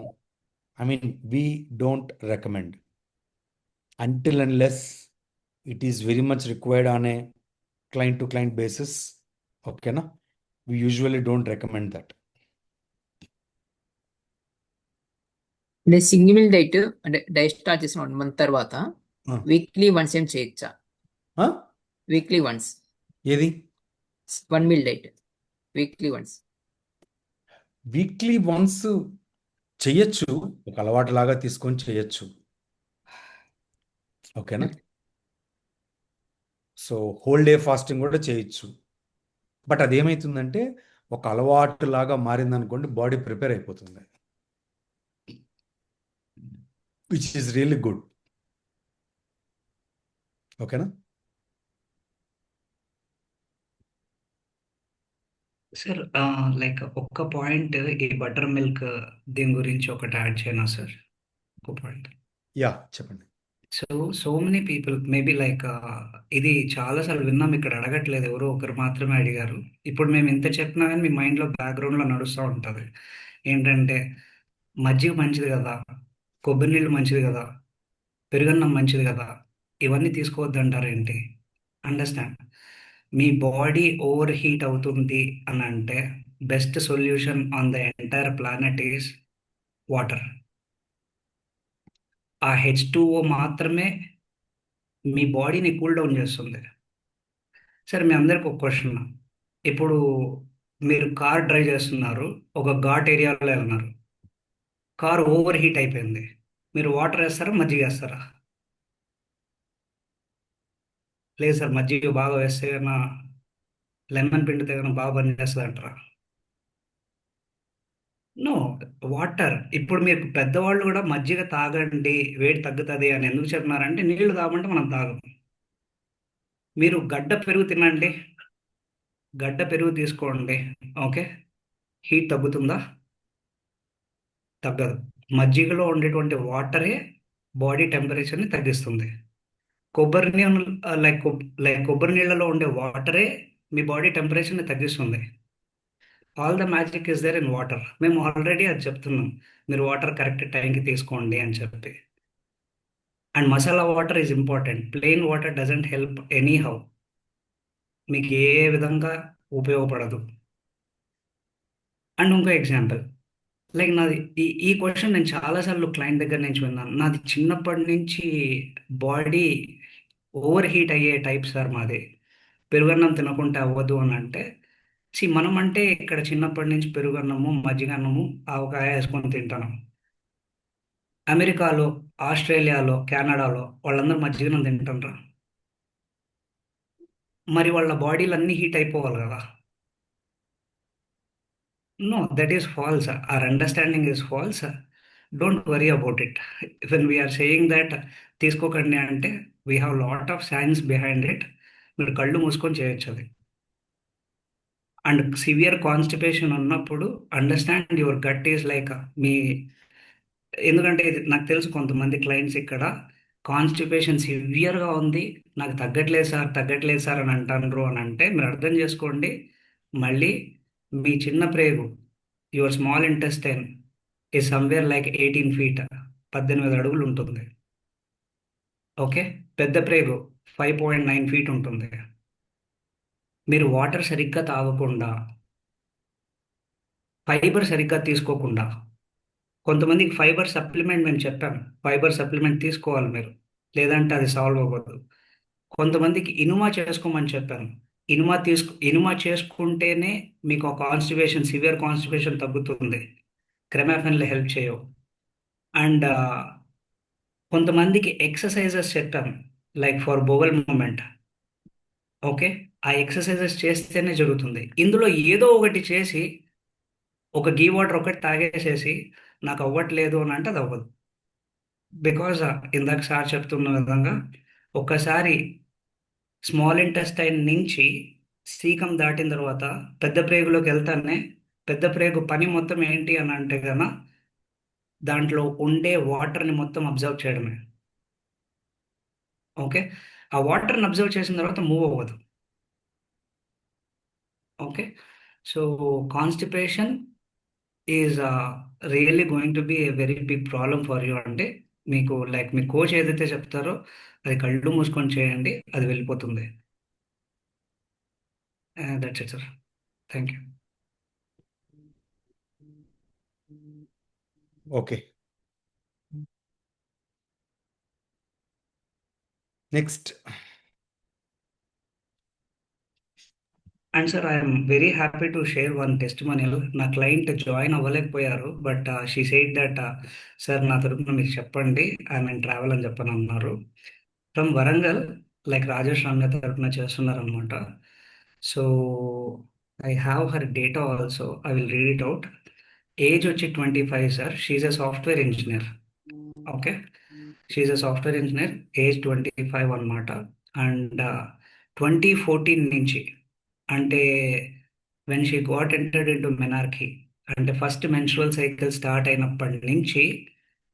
I mean we don't recommend. until unless it is very much required on a client to client basis. Okay, na? We usually don't recommend that. అంటే సింగిల్ డైట్ అంటే డైట్ స్టార్ట్ చేసిన 1 month తర్వాత ఆ. Weekly once ఏం చేయొచ్చా? ఆ? Weekly once ఏది 1 meal diet weekly once. Weekly once చెయ్యొచ్చు, ఒక అలవాటు లాగా తీసుకొని చేయొచ్చు. ఓకేనా? సో హోల్ డే ఫాస్టింగ్ కూడా చేయొచ్చు. బట్ అదేమవుతుందంటే ఒక అలవాటు లాగా మారిందనుకోండి, బాడీ ప్రిపేర్ అయిపోతుంది, విచ్ ఈస్ రియల్లీ గుడ్. ఓకేనా? సార్ లైక్ ఒక్క పాయింట్ ఈ బటర్ మిల్క్ దీని గురించి ఒకటి యాడ్ చేయనా సార్? ఒక పాయింట్. యా, చెప్పండి. So many people maybe like ఇది చాలాసార్లు విన్నాం, ఇక్కడ అడగట్లేదు, ఎవరో ఒకరు మాత్రమే అడిగారు. ఇప్పుడు మేము ఎంత చెప్పినా కానీ మీ మైండ్లో బ్యాక్గ్రౌండ్లో నడుస్తూ ఉంటుంది. ఏంటంటే మజ్జిగ మంచిది కదా, కొబ్బరి నీళ్ళు మంచిది కదా, పెరుగన్నం మంచిది కదా, ఇవన్నీ తీసుకోవద్దు అంటారేంటి? అండర్స్టాండ్, మీ బాడీ ఓవర్ హీట్ అవుతుంది అని అంటే best solution on the entire planet is water. ఆ H2O మాత్రమే మీ బాడీని కూల్ డౌన్ చేస్తుంది. సరే, మీ అందరికి ఒక క్వశ్చన్. ఇప్పుడు మీరు కార్ డ్రైవ్ చేస్తున్నారు, ఒక ఘాట్ ఏరియాలో వెళ్తున్నారు, కార్ ఓవర్ హీట్ అయిపోయింది, మీరు వాటర్ వేస్తారా మజ్జిగ వేస్తారా? లేదు సార్, మజ్జిగ బాగా వేస్తే నా లెమన్ పిండితే కన్నా బాగా పనిచేస్తుంది అంటారా? No, water. ఇప్పుడు మీరు పెద్దవాళ్ళు కూడా మజ్జిగ తాగండి వేడి తగ్గుతుంది అని ఎందుకు చెప్తున్నారంటే నీళ్లు తాగమంటే మనం తాగం. మీరు గడ్డ పెరుగు తినండి, గడ్డ పెరుగు తీసుకోండి, ఓకే, హీట్ తగ్గుతుందా? తగ్గదు. మజ్జిగలో ఉండేటువంటి వాటరే బాడీ టెంపరేచర్ని తగ్గిస్తుంది. కొబ్బరి నీళ్ళు లైక్ కొబ్బరి నీళ్ళలో ఉండే వాటరే మీ బాడీ టెంపరేచర్ని తగ్గిస్తుంది. All the magic is there in water. మేము ఆల్రెడీ అది చెప్తున్నాం, మీరు వాటర్ కరెక్ట్ టైంకి తీసుకోండి అని చెప్పి. And masala water is important. Plain water doesn't help anyhow, మీకు ఏ విధంగా ఉపయోగపడదు. అండ్ ఇంకో ఎగ్జాంపుల్, లైక్ నాది ఈ క్వశ్చన్ నేను చాలాసార్లు క్లయింట్ దగ్గర నుంచి విన్నాను. నాది చిన్నప్పటి నుంచి బాడీ ఓవర్ హీట్ అయ్యే టైప్ సార్ మాది. పెరుగన్నం తినకుంటే అవ్వదు అని అంటే, మనం అంటే ఇక్కడ చిన్నప్పటి నుంచి పెరుగన్నము, మజ్జిగన్నము, ఆవకాయ వేసుకొని తింటాను. అమెరికాలో, ఆస్ట్రేలియాలో, కెనడాలో వాళ్ళందరూ మజ్జిగన్నం తింటారా? మరి వాళ్ళ బాడీలు అన్నీ హీట్ అయిపోవాలి కదా? No, that is false. Our understanding is false. Don't worry about it. When we're saying that తీసుకోకండి అంటే we have lot of science behind it. మీరు కళ్ళు మూసుకొని చేయొచ్చు అది. అండ్ సివియర్ కాన్స్టిపేషన్ ఉన్నప్పుడు understand your gut is like me, ఎందుకంటే ఇది నాకు తెలుసు కొంతమంది క్లయింట్స్ ఇక్కడ కాన్స్టిపేషన్ సివియర్గా ఉంది, నాకు తగ్గట్లేదు సార్ అని అంటారు అని అంటే మీరు అర్థం చేసుకోండి, మళ్ళీ మీ చిన్న ప్రేగు, యువర్ స్మాల్ ఇంటెస్టైన్ ఈ సమ్వేర్ లైక్ 18 feet, 18 అడుగులు ఉంటుంది, ఓకే. పెద్ద ప్రేగు 5.9 feet ఉంటుంది. మీరు వాటర్ సరిగ్గా తాగకుండా, ఫైబర్ సరిగ్గా తీసుకోకుండా, కొంతమందికి ఫైబర్ సప్లిమెంట్ మేము చెప్పాం, ఫైబర్ సప్లిమెంట్ తీసుకోవాలి మీరు, లేదంటే అది సాల్వ్ అవ్వదు. కొంతమందికి ఇనుమా చేసుకోమని చెప్పాను, ఇనుమా చేసుకుంటేనే మీకు ఆ కాన్స్టిపేషన్, సివియర్ కాన్స్టిపేషన్ తగ్గుతుంది, క్రెమాఫెన్లు హెల్ప్ చేయవు. అండ్ కొంతమందికి ఎక్సర్సైజెస్ చెప్పాను, like for bowel movement, okay, ఆ ఎక్సర్సైజెస్ చేస్తేనే జరుగుతుంది. ఇందులో ఏదో ఒకటి చేసి ఒక గీ వాటర్ ఒకటి తాగేసేసి నాకు అవ్వట్లేదు అని అంటే అది అవ్వదు. బికాజ్ ఇందాక సార్ చెప్తున్న విధంగా ఒక్కసారి స్మాల్ ఇంటెస్టైన్ నుంచి సీకం దాటిన తర్వాత పెద్ద ప్రేగులోకి వెళ్తానే పెద్ద ప్రేగు పని మొత్తం ఏంటి అని అంటే కన్నా దాంట్లో ఉండే వాటర్ని మొత్తం అబ్జర్వ్ చేయడమే, ఓకే. ఆ వాటర్ని అబ్జర్వ్ చేసిన తర్వాత మూవ్ అవ్వదు, okay. So constipation is really going to be a very big problem for you. అంటే మీకు మీ కోచ్ ఏదైతే చెప్తారో అది కళ్ళు మూసుకొని చేయండి, అది వెళ్ళిపోతుంది. That's it sir. Thank you. Okay, next. And sir, I'm very happy to share one testimonial. నా క్లయింట్ జాయిన్ అవ్వలేకపోయారు, but she said that sir నా తరపున మీకు చెప్పండి, ఐ ట్రావెల్ అని చెప్పని అన్నారు. ఫ్రమ్ వరంగల్, రాజేష్ రమ్య తరపున చేస్తున్నారు అనమాట. So I have her data also, I will read it out. Age వచ్చి 25 sir. She's a software engineer. Okay, she's a software engineer, age 25 అనమాట. అండ్ 2014 నుంచి, అంటే when she got entered into menarche, అంటే first menstrual cycle start అయినప్పటి నుంచి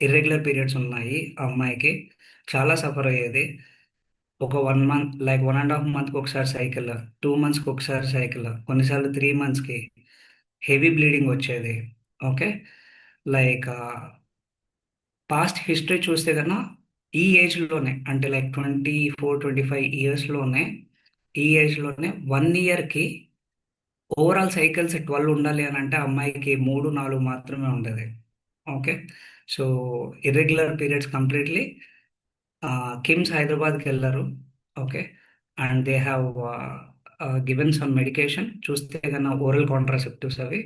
irregular periods ఉన్నాయి ఆ అమ్మాయికి. చాలా సఫర్ అయ్యేది. ఒక 1 మంత్, 1.5 మంత్కి ఒకసారి సైకిల్, 2 మంత్స్కి ఒకసారి సైకిల్, కొన్నిసార్లు 3 మంత్స్కి హెవీ బ్లీడింగ్ వచ్చేది. ఓకే, పాస్ట్ హిస్టరీ చూస్తే కన్నా ఈ ఏజ్లోనే, అంటే 24-25 ఇయర్స్లోనే, ఈ ఏజ్లోనే 1 ఇయర్కి ఓవరాల్ సైకిల్స్ 12 ఉండాలి అని అంటే అమ్మాయికి 3-4 మాత్రమే ఉండేది. Okay, so irregular periods completely. KIMS హైదరాబాద్కి వెళ్ళారు. Okay, and they have given some medication. చూస్తే కన్నా ఓరల్ కాంట్రాసెప్టివ్స్ అవి,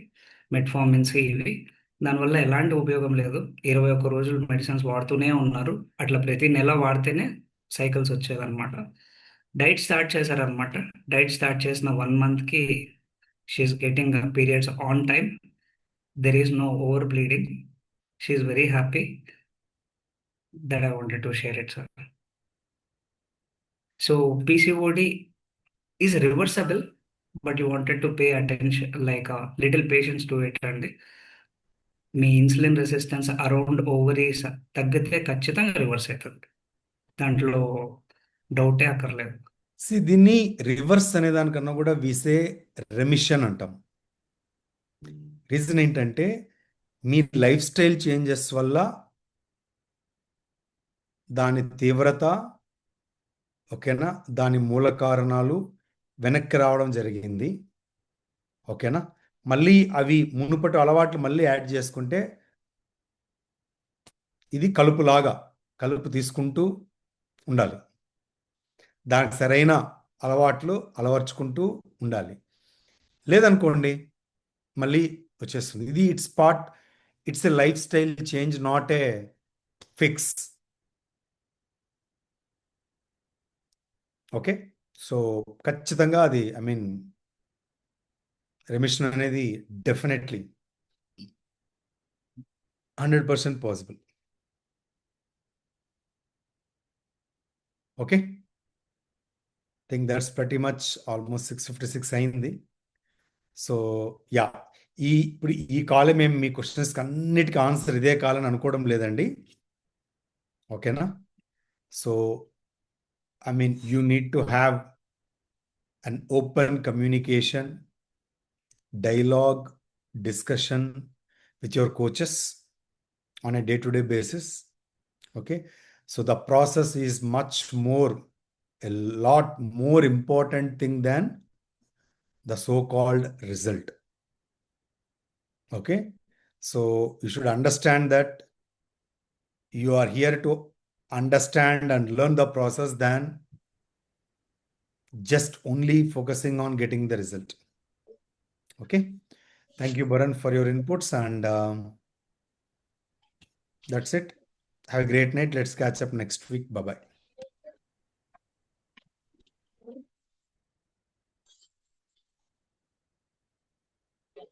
మెట్ఫార్మిన్స్ ఇవి. దానివల్ల ఎలాంటి ఉపయోగం లేదు. 21 రోజులు మెడిసిన్స్ వాడుతూనే ఉన్నారు. అట్లా ప్రతి నెల వాడితేనే సైకిల్స్ వచ్చేదన్నమాట. డైట్ స్టార్ట్ చేశారనమాట. డైట్ స్టార్ట్ చేసిన 1 మంత్కి she's getting periods on time. There is no over bleeding. She's very happy. That I wanted to share it, sir. So PCOD is reversible, but you wanted to pay attention, little patience to it. అండి, మీ insulin resistance around ovaries తగ్గితే ఖచ్చితంగా reverse అవుతుంది. దాంట్లో డౌటే అక్కర్లేదు. దీన్ని reverse అనే దానికన్నా కూడా వీసే రెమిషన్ అంటాం. రీజన్ ఏంటంటే మీ లైఫ్ స్టైల్ చేంజెస్ వల్ల దాని తీవ్రత, ఓకేనా, దాని మూల కారణాలు వెనక్కి రావడం జరిగింది. ఓకేనా, మళ్ళీ అవి మునుపటి అలవాట్లు మళ్ళీ యాడ్ చేసుకుంటే ఇది కలుపు తీసుకుంటూ ఉండాలి. దానికి సరైన అలవాట్లు అలవర్చుకుంటూ ఉండాలి. లేదనుకోండి మళ్ళీ వచ్చేస్తుంది. ఇది it's a life style change, not a fix. Okay, so ఖచ్చితంగా అది రెమిషన్ అనేది definitely 100% possible. Okay, think that's ప్రతి మచ్ ఆల్మోస్ట్ 6:56 అయింది. సో యా, ఇప్పుడు ఈ కాలే మేము మీ క్వశ్చన్స్కి అన్నిటికీ ఆన్సర్ ఇదే కాలని అనుకోవడం లేదండి. ఓకేనా, so you need to have an open communication, dialogue, discussion with your coaches on a day-to-day basis. Okay, so the process is a lot more important thing than the so-called result. Okay, so you should understand that you are here to understand and learn the process than just only focusing on getting the result. Okay, thank you, Bharan, for your inputs, and that's it. Have a great night. Let's catch up next week. Bye-bye.